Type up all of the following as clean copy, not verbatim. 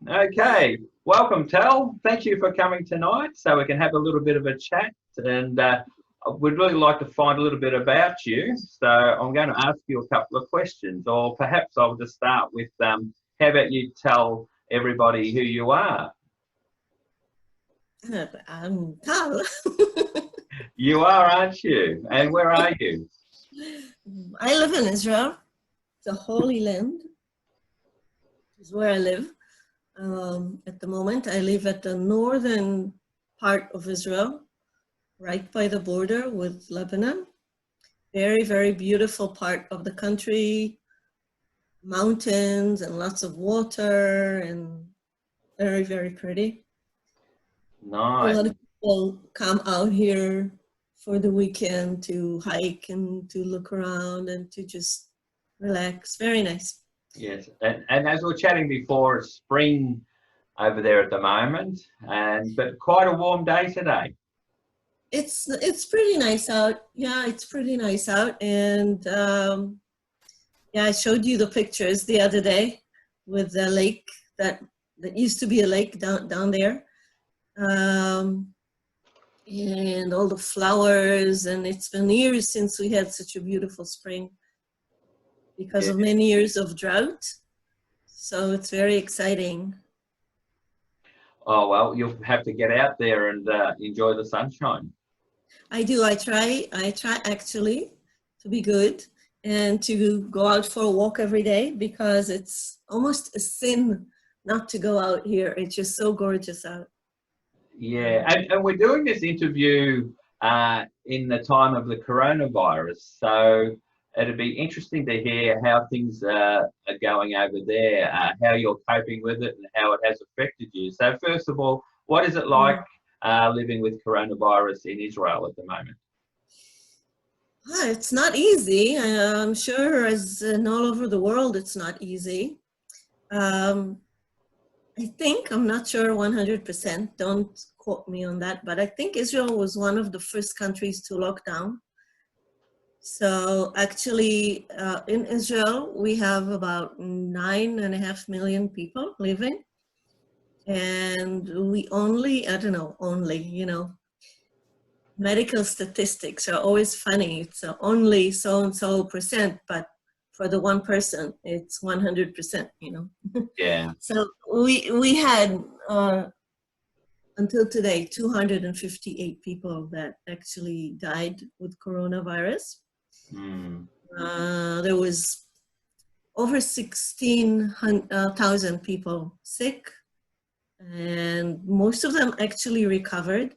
Okay, welcome, Tal. Thank you for coming tonight so we can have a little bit of a chat. And we'd really like to find a little bit about you. So I'm going to ask you a couple of questions, or perhaps I'll just start with how about you tell everybody who you are? I'm Tal. You are, aren't you? And where are you? I live in Israel, the Holy Land is where I live. At the moment, I live at the northern part of Israel, right by the border with Lebanon. Very, very beautiful part of the country, mountains and lots of water and very, very pretty. A Nice. lot of people come out here for the weekend to hike and to look around and to just relax. Very nice. Yes. And as we were chatting before, it's spring over there at the moment, but quite a warm day today. It's pretty nice out. Yeah, it's pretty nice out. And yeah, I showed you the pictures the other day with the lake that used to be a lake down there. And all the flowers, and it's been years since we had such a beautiful spring because Yeah. of many years of drought. So it's very exciting. Oh, well, you'll have to get out there and enjoy the sunshine. I do. I try actually to be good and to go out for a walk every day because it's almost a sin not to go out here. It's just so gorgeous out. Yeah, and we're doing this interview in the time of the coronavirus, so it'd be interesting to hear how things are going over there, how you're coping with it, and how it has affected you. So, first of all, what is it like Mm. living with coronavirus in Israel at the moment? It's not easy. I'm sure as in all over the world, it's not easy. Um, I think, I'm not sure 100%, don't quote me on that, but I think Israel was one of the first countries to lock down. So actually, in Israel, we have about 9.5 million people living. And we only, I don't know, only, medical statistics are always funny. It's only so and so percent, but for the one person, it's 100%. Yeah. So we had until today 258 people that actually died with coronavirus. Mm. There was over 16,000 people sick, and most of them actually recovered.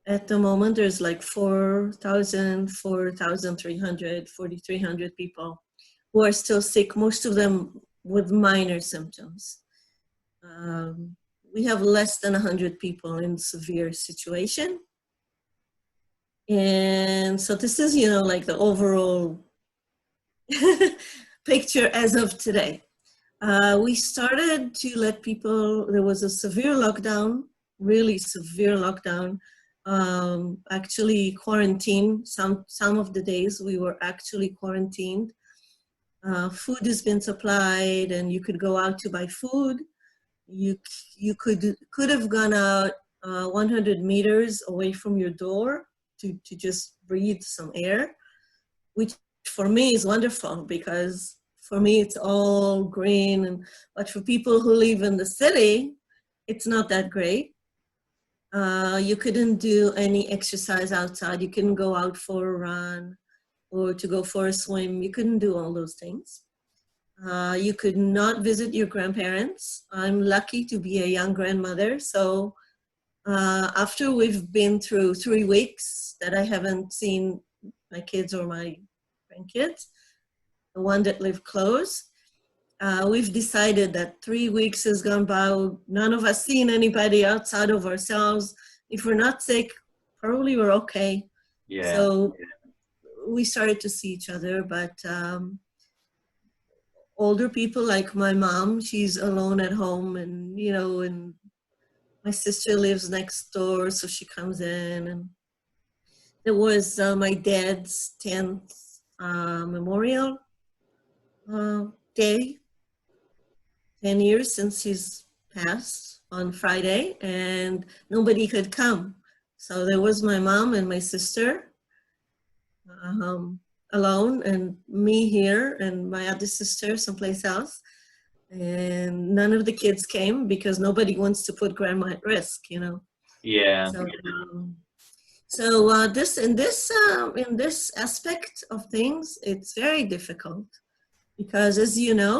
At the moment, there's like 4,000, 4,300, 4,300 people who are still sick, most of them with minor symptoms. Um, we have less than 100 people in severe situation. And so this is, like the overall picture as of today. We started to let people, there was a severe lockdown, really severe lockdown, actually quarantine. Some of the days we were actually quarantined. Food has been supplied and you could go out to buy food. You could have gone out 100 meters away from your door to just breathe some air, which for me is wonderful because for me it's all green, but for people who live in the city, it's not that great. You couldn't do any exercise outside. You couldn't go out for a run or to go for a swim. You couldn't do all those things. You could not visit your grandparents. I'm lucky to be a young grandmother. So after we've been through 3 weeks that I haven't seen my kids or my grandkids, the one that live close, we've decided that 3 weeks has gone by. None of us seen anybody outside of ourselves. If we're not sick, probably we're okay. Yeah. So we started to see each other, but older people like my mom, she's alone at home, and and my sister lives next door, so she comes in. And it was my dad's 10th memorial day, 10 years since his passed on Friday, and nobody could come. So there was my mom and my sister um, alone, and me here, and my other sister someplace else. And none of the kids came because nobody wants to put grandma at risk, you know. Yeah. So, this in this aspect of things, it's very difficult because, as you know,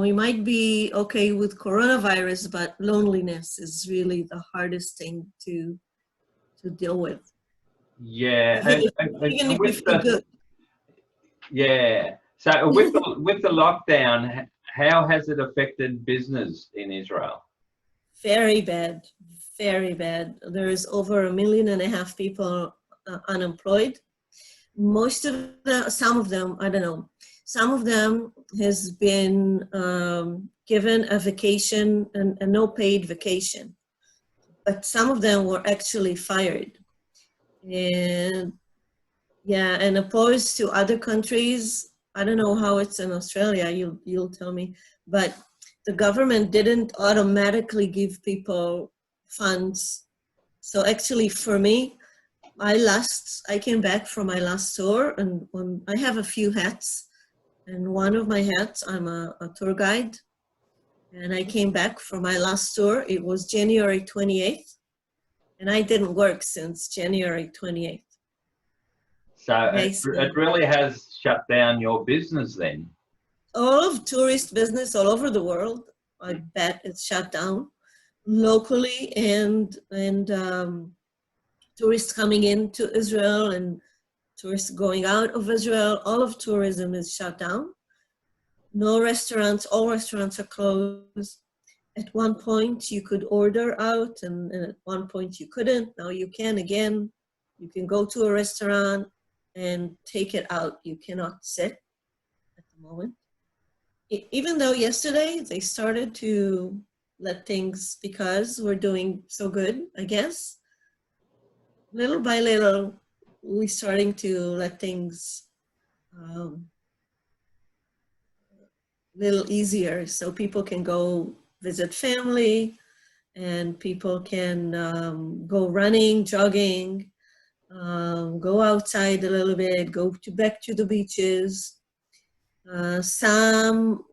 we might be okay with coronavirus, but loneliness is really the hardest thing to deal with. Yeah. Even And if you with feel the, good. yeah. So with the lockdown, how has it affected business in Israel? Very bad, very bad. There's over 1.5 million people unemployed. Most of them, some of them, I don't know, some of them has been given a vacation and a no paid vacation, but some of them were actually fired. And yeah, and opposed to other countries, I don't know how it's in Australia, you'll tell me, but the government didn't automatically give people funds. So actually for me, I came back from my last tour, and when I have a few hats, and one of my hats, I'm a tour guide, and I came back from my last tour. It was January 28th, and I didn't work since January 28th. So Okay, it really has shut down your business then. all of tourist business all over the world, I bet it's shut down locally, and tourists coming into Israel and tourists going out of Israel. All of tourism is shut down. No restaurants, all restaurants are closed. At one point you could order out, and at one point you couldn't. Now you can again. You can go to a restaurant and take it out. You cannot sit at the moment. Even though yesterday they started to let things, because we're doing so good, I guess, little by little, we're starting to let things um, little easier so people can go visit family, and people can go running, jogging, go outside a little bit, go back to the beaches. Some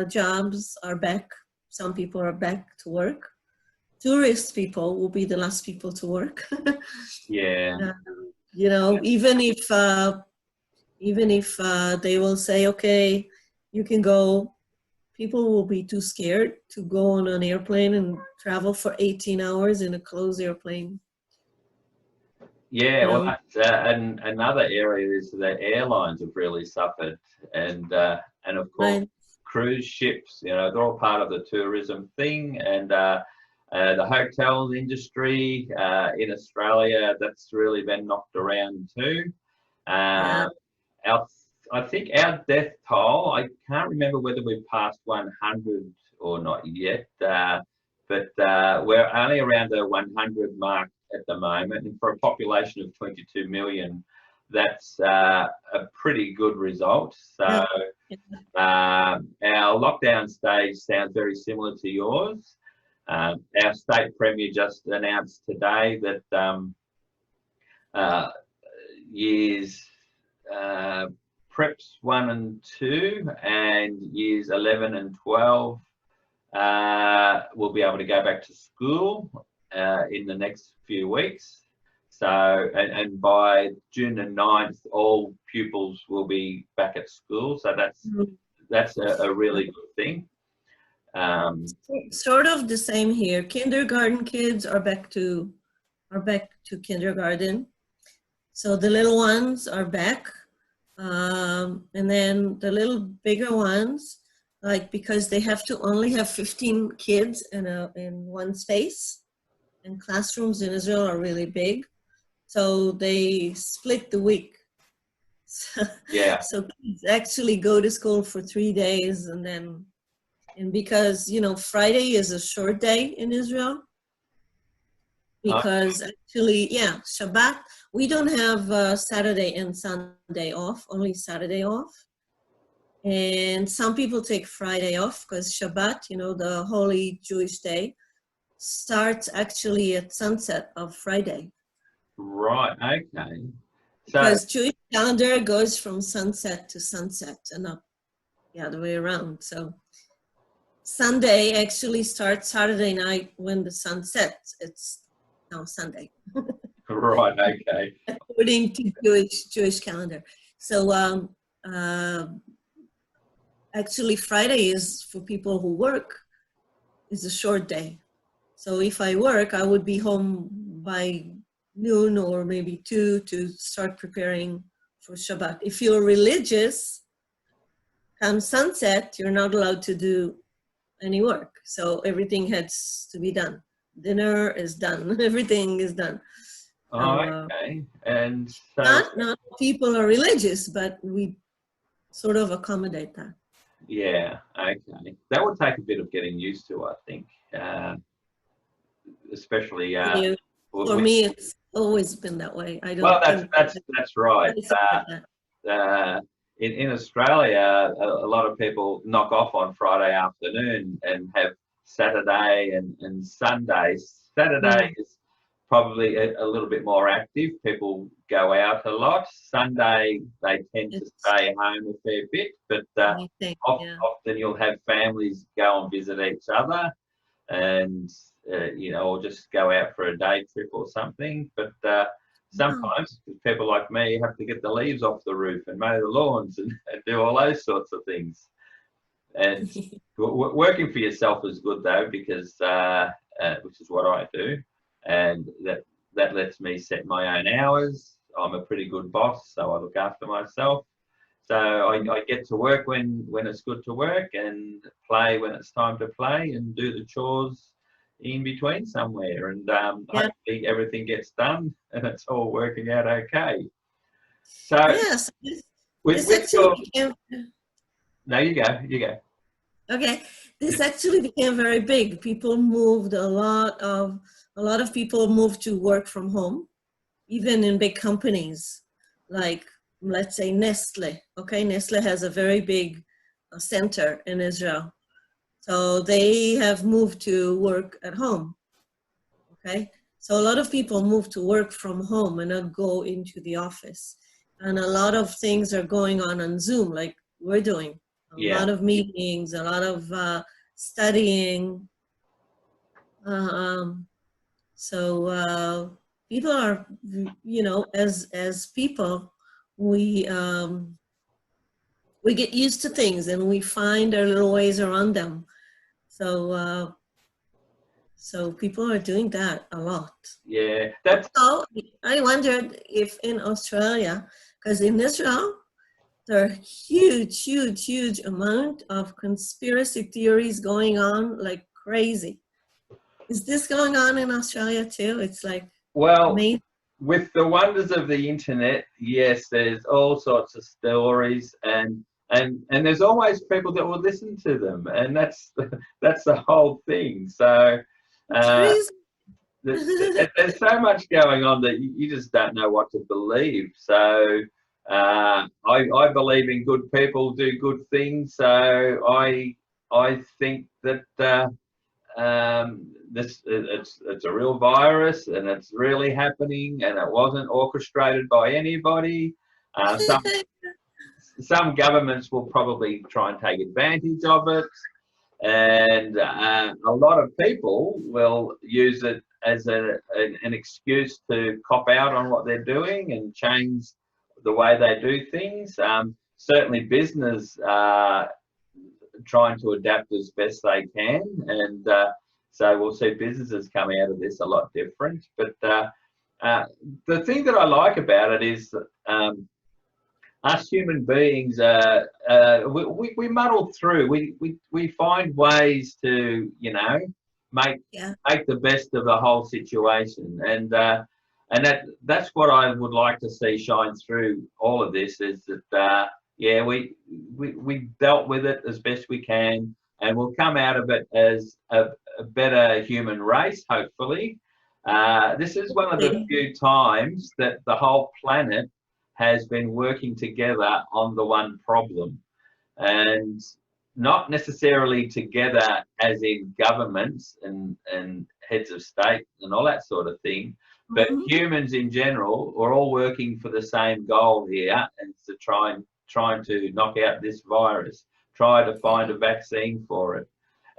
jobs are back. Some people are back to work. Tourist people will be the last people to work. Yeah. You know, even if they will say, okay, you can go, people will be too scared to go on an airplane and travel for 18 hours in a closed airplane. Yeah, You well, know, and another area is the airlines have really suffered, and of course right? cruise ships. You know, they're all part of the tourism thing, and the hotels industry in Australia, that's really been knocked around too. Yeah. Our, I think our death toll, I can't remember whether we've passed 100 or not yet, but we're only around the 100 mark at the moment. And for a population of 22 million, that's a pretty good result. So our lockdown stage sounds very similar to yours. Our state premier just announced today that years preps 1 and 2 and years 11 and 12 will be able to go back to school in the next few weeks. So, and by June the 9th, all pupils will be back at school. So that's a really good thing. Sort of the same here. Kindergarten kids are back to kindergarten. So the little ones are back. And then the little bigger ones, like, because they have to only have 15 kids in one space, and classrooms in Israel are really big. So they split the week. Yeah. So kids actually go to school for 3 days, and because, you know, Friday is a short day in Israel, because actually, yeah, Shabbat, we don't have Saturday and Sunday off, only Saturday off. And some people take Friday off because Shabbat, you know, the holy Jewish day, starts actually at sunset of Friday. Right. Okay. So Because Jewish calendar goes from sunset to sunset and not the other way around. So Sunday actually starts Saturday night when the sun sets. It's now Sunday, right. Okay. according to Jewish calendar. So uh, actually Friday is for people who work is a short day. So if I work, I would be home by noon or maybe 2 to start preparing for Shabbat. If you're religious, come sunset, you're not allowed to do any work. So everything has to be done. Dinner is done. Everything is done. Oh, So, okay. And so, not people are religious, but we sort of accommodate that. yeah, okay. That would take a bit of getting used to, I think, especially For with, me, it's always been that way. I well, don't think that's right. that. In Australia, a lot of people knock off on Friday afternoon and have Saturday and Sunday. Saturday is probably a little bit more active. People go out a lot. Sunday, they tend to stay home a fair bit, but I think, yeah. often you'll have families go and visit each other and, you know, or just go out for a day trip or something. But sometimes people like me have to get the leaves off the roof and mow the lawns and do all those sorts of things. And working for yourself is good though, because which is what I do, and that lets me set my own hours. I'm a pretty good boss, so I look after myself. So I get to work when it's good to work, and play when it's time to play, and do the chores in between somewhere, and hopefully everything gets done and it's all working out okay. So Yes, with actually your, became, no, you go. okay, this actually became very big. People moved a lot of people moved to work from home, even in big companies, like let's say Nestle. Okay, Nestle has a very big center in Israel. So they have moved to work at home. Okay, so a lot of people move to work from home and not go into the office. And a lot of things are going on Zoom, like we're doing. A Yeah. lot of meetings, a lot of studying. Um, so people are, you know, as people, we get used to things and we find our little ways around them. So so people are doing that a lot. Yeah, that's Also, I wondered if in Australia, because in Israel, there are huge amount of conspiracy theories going on like crazy. Is this going on in Australia too? It's like well, amazing. with the wonders of the internet. Yes, there's all sorts of stories, and there's always people that will listen to them, and that's the whole thing. So It's crazy. there's so much going on that you just don't know what to believe. So I believe in good people do good things. So I think that it's a real virus and it's really happening, and it wasn't orchestrated by anybody. Some governments will probably try and take advantage of it, and a lot of people will use it as an excuse to cop out on what they're doing and change the way they do things. Certainly business trying to adapt as best they can, and so we'll see businesses come out of this a lot different. But the thing that I like about it is that us human beings, we muddle through. We find ways to, you know, make make the best of the whole situation, and that's what I would like to see shine through all of this. Is that yeah, we dealt with it as best we can, and we'll come out of it as a better human race, hopefully. This is one of the few times that the whole planet has been working together on the one problem. and not necessarily together as in governments and heads of state and all that sort of thing, but Mhm. humans in general are all working for the same goal here, and to trying to knock out this virus, try to find a vaccine for it,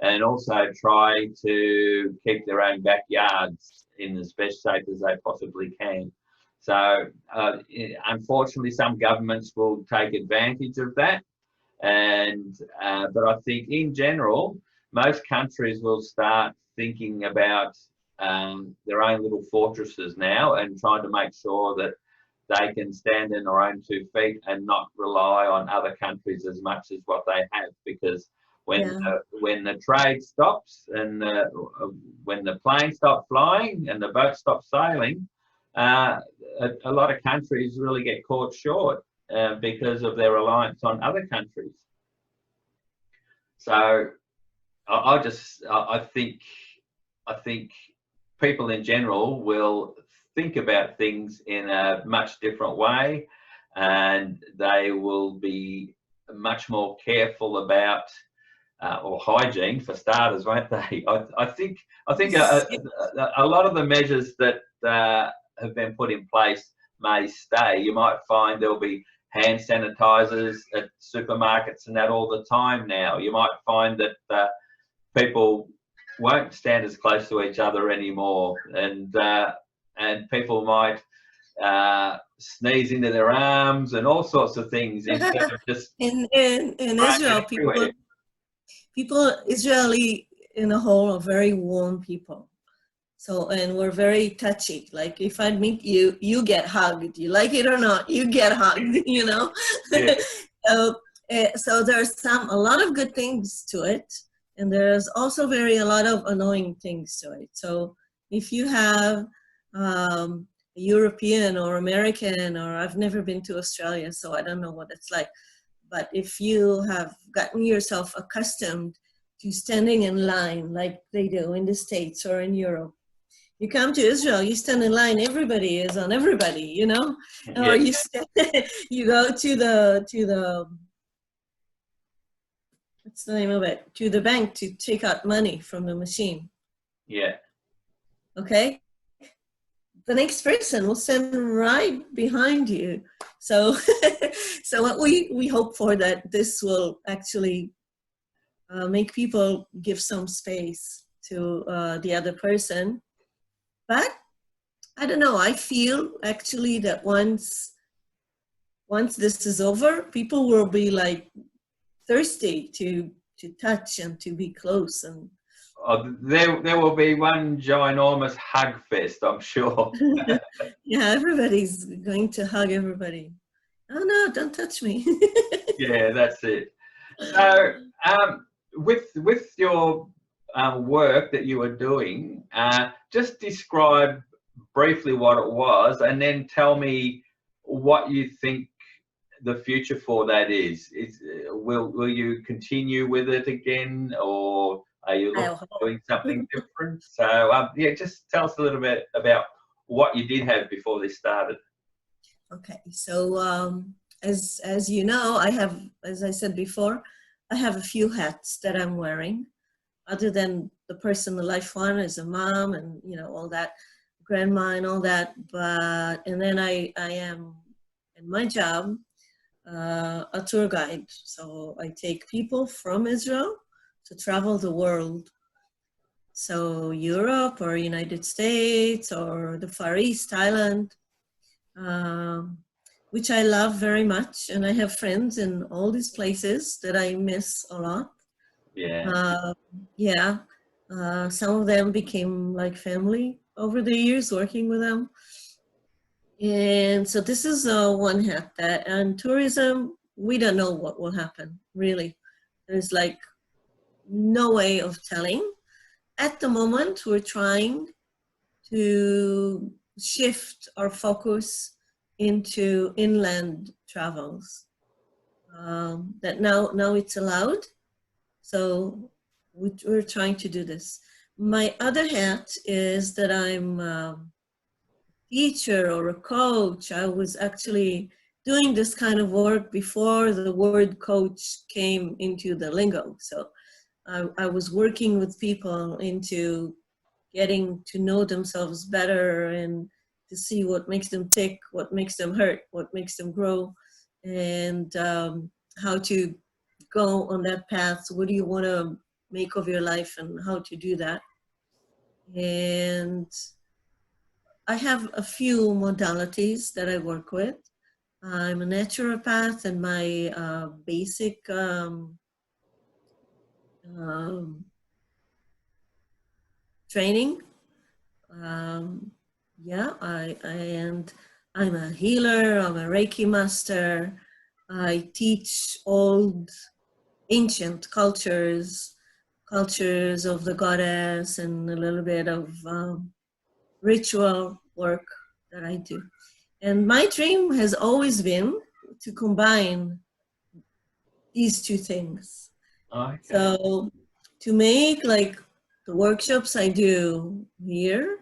and also try to keep their own backyards in as best shape as they possibly can. So, unfortunately, some governments will take advantage of that, and but I think in general, most countries will start thinking about their own little fortresses now, and trying to make sure that they can stand on their own 2 feet and not rely on other countries as much as what they have. Because Yeah. when the trade stops, and when the planes stop flying and the boats stop sailing, uh, a lot of countries really get caught short because of their reliance on other countries. So I think people in general will think about things in a much different way, and they will be much more careful about or hygiene for starters, won't they? I think a lot of the measures that have been put in place may stay. You might find there'll be hand sanitizers at supermarkets and that all the time now. You might find that people won't stand as close to each other anymore, and people might sneeze into their arms and all sorts of things instead of just In spraying Israel, it everywhere. Israeli in a whole are very warm people. So, and we're very touchy. Like if I meet you, you get hugged. You like it or not, you get hugged, you know? Yeah, So, so there's a lot of good things to it. And there's also a lot of annoying things to it. So if you have a European or American, or I've never been to Australia, so I don't know what it's like. But if you have gotten yourself accustomed to standing in line like they do in the States or in Europe, you come to Israel, you stand in line, everybody is on everybody, you know? yeah, Or you stand, you go to the, what's the name of it? To the bank to take out money from the machine, yeah. okay? The next person will stand right behind you. So, so what we hope for that this will actually make people give some space to the other person. But I don't know, I feel actually that once this is over, people will be like thirsty to touch and to be close. And There will be one ginormous hug fest, I'm sure. yeah, everybody's going to hug everybody. Oh no, don't touch me. Yeah, that's it. So, with your work that you were doing, just describe briefly what it was, and then tell me what you think the future for that is. Will you continue with it again, or are you looking I'll at hope. doing something different? So, yeah, just tell us a little bit about what you did have before this started. Okay, so as you know, I have, as I said before, I have a few hats that I'm wearing, other than the personal life one as a mom and all that, grandma and all that. But and then I am in my job a tour guide. So I take people from Israel to travel the world. So Europe or United States or the Far East, Thailand, um, which I love very much. And I have friends in all these places that I miss a lot. Yeah, Yeah, some of them became like family over the years working with them. And so this is one hat that, and tourism, we don't know what will happen, really. There's like no way of telling. At the moment, we're trying to shift our focus into inland travels. That now it's allowed. So we're trying to do this. My other hat is that I'm a teacher or a coach. I was actually doing this kind of work before the word coach came into the lingo. So I was working with people into getting to know themselves better and to see what makes them tick, what makes them hurt, what makes them grow, and how to go on that path. What do you want to make of your life and how to do that? And I have a few modalities that I work with. I'm a naturopath, and my basic um, training. Yeah, and I'm a healer. I'm a Reiki master. I teach old, ancient cultures of the goddess, and a little bit of ritual work that I do. And my dream has always been to combine these two things. Okay. So to make like the workshops I do here,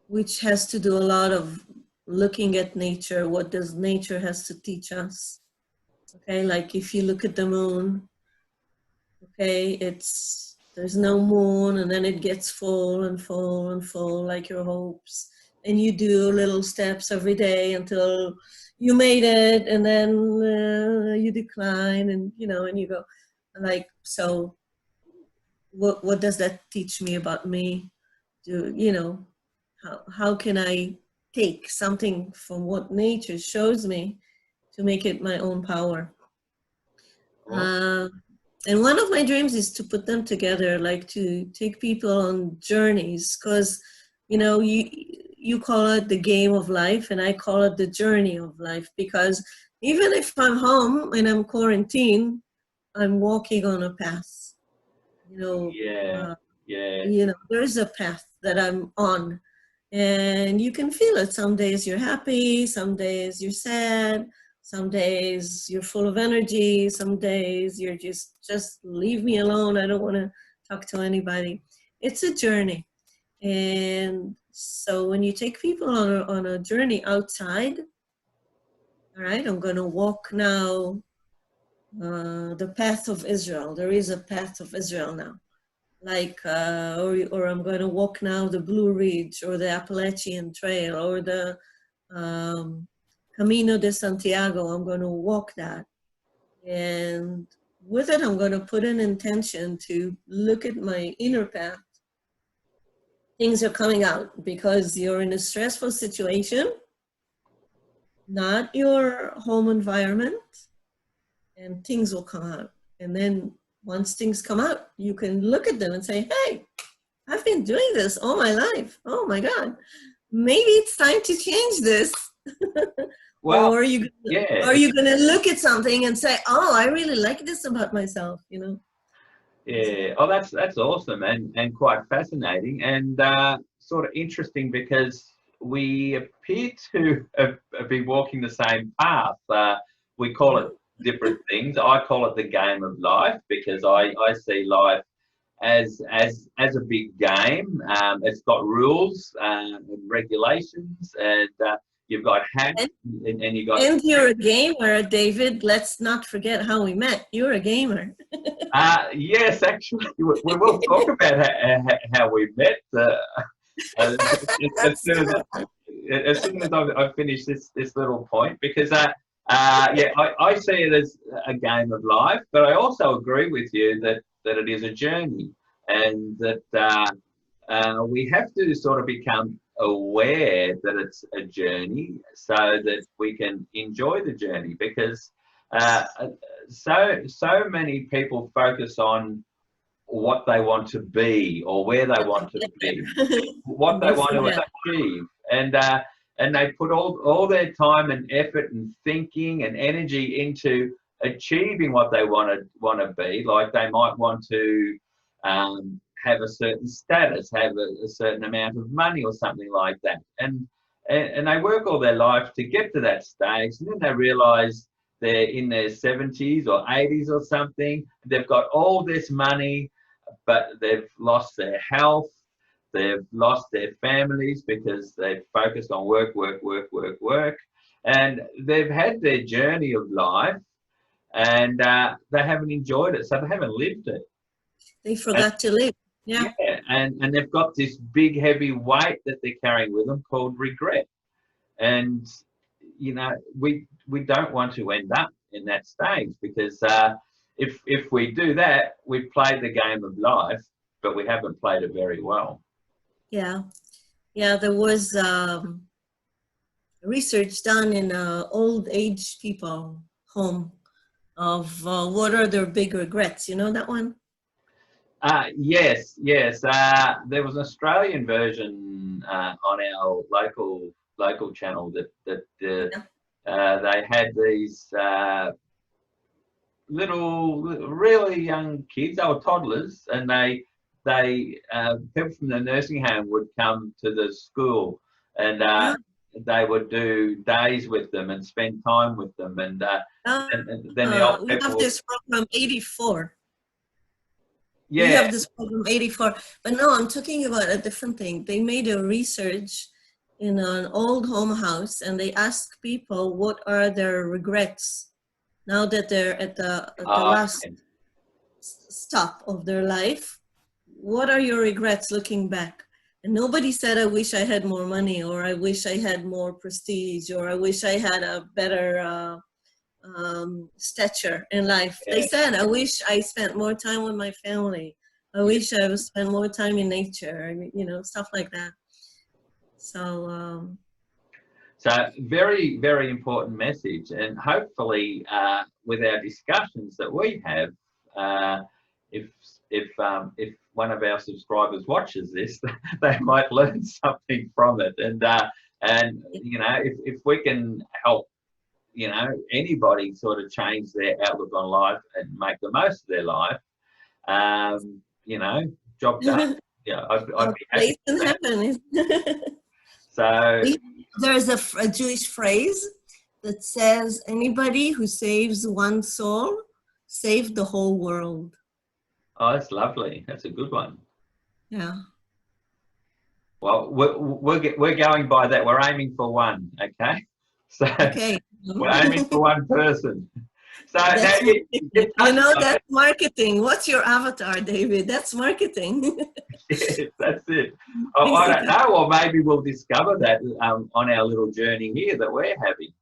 which has to do a lot of looking at nature, what does nature has to teach us? Okay, like if you look at the moon, okay, there's no moon, and then it gets full and full and full like your hopes, and you do little steps every day until you made it, and then you decline, and and you go like, so what does that teach me about me? How can I take something from what nature shows me to make it my own power? Awesome. And one of my dreams is to put them together, like to take people on journeys, because you call it the game of life, and I call it the journey of life, because even if I'm home and I'm quarantined, I'm walking on a path. You know, Yeah, uh, yeah. there's a path that I'm on, and you can feel it. Some days you're happy, some days you're sad, some days you're full of energy, some days you're just leave me alone, I don't want to talk to anybody. It's a journey. And so when you take people on a journey outside, all right, I'm going to walk now the path of Israel. There is a path of Israel now, like or I'm going to walk now the Blue Ridge or the Appalachian Trail or the um, Camino de Santiago. I'm going to walk that, and with it I'm going to put an intention to look at my inner path. Things are coming out because you're in a stressful situation, not your home environment, and things will come out. And then once things come out, you can look at them and say, hey, I've been doing this all my life. Oh my God, maybe it's time to change this. Well, Or are you yeah, going to look at something and say, oh, I really like this about myself, yeah. Oh, that's awesome and quite fascinating and sort of interesting because we appear to be walking the same path. We call it Yeah. different things. I call it the game of life because I see life as a big game. It's got rules and regulations, and you've got hacks, And, and you got. and you're a gamer, David. Let's not forget how we met. You're a gamer. Yes, actually, we will talk about how we met. Uh, as soon as I finish this little point, because yeah, I see it as a game of life, but I also agree with you that it is a journey, and that we have to sort of become aware that it's a journey so that we can enjoy the journey because uh, so many people focus on what they want to be or where they want to be, what And they they want to forget. achieve, and they put all their time and effort and thinking and energy into achieving what they want to be. Like they might want to have a certain status, have a certain amount of money or something like that, and they work all their life to get to that stage, and then they realise they're in their 70s or 80s or something. They've got all this money, but they've lost their health, they've lost their families because they've focused on work, work, work, work, work. and they've had their journey of life, and they haven't enjoyed it, so they haven't lived it. They forgot to live. Yeah. Yeah, and they've got this big heavy weight that they're carrying with them called regret. And you know, we don't want to end up in that stage, because if we do that, we've played the game of life, but we haven't played it very well. Yeah. Yeah, there was research done in old age people home of what are their big regrets. You know that one? Yes, yes. There was an Australian version on our local channel that they had these little, really young kids. They were toddlers, and people from the nursing home would come to the school, and they would do days with them and spend time with them, and then the old we people have this program 84. Yeah. We have this program 84, but no, I'm talking about a different thing. They made a research in an old home house, and they asked people what are their regrets now that they're at the last stop of their life. What are your regrets looking back? And nobody said, I wish I had more money, or I wish I had more prestige, or I wish I had a better stature in life. Yeah. They said, I wish I spent more time with my family. I wish I would spend more time in nature, you know, stuff like that. So, so very, very important message. And hopefully with our discussions that we have, if one of our subscribers watches this, they might learn something from it. And you know, if we can help, you know, anybody sort of change their outlook on life and make the most of their life, you know, job done. Yeah, I'd be happy. In heaven. So there's a Jewish phrase that says, anybody who saves one soul saved the whole world. Oh, that's lovely. That's a good one. Yeah. Well, we're going by that. We're aiming for one. Okay. So okay. We're aiming for one person. So that's you know, that's marketing. What's your avatar, David? That's marketing. Yes, that's it. Oh, I don't know, or maybe we'll discover that on our little journey here that we're having.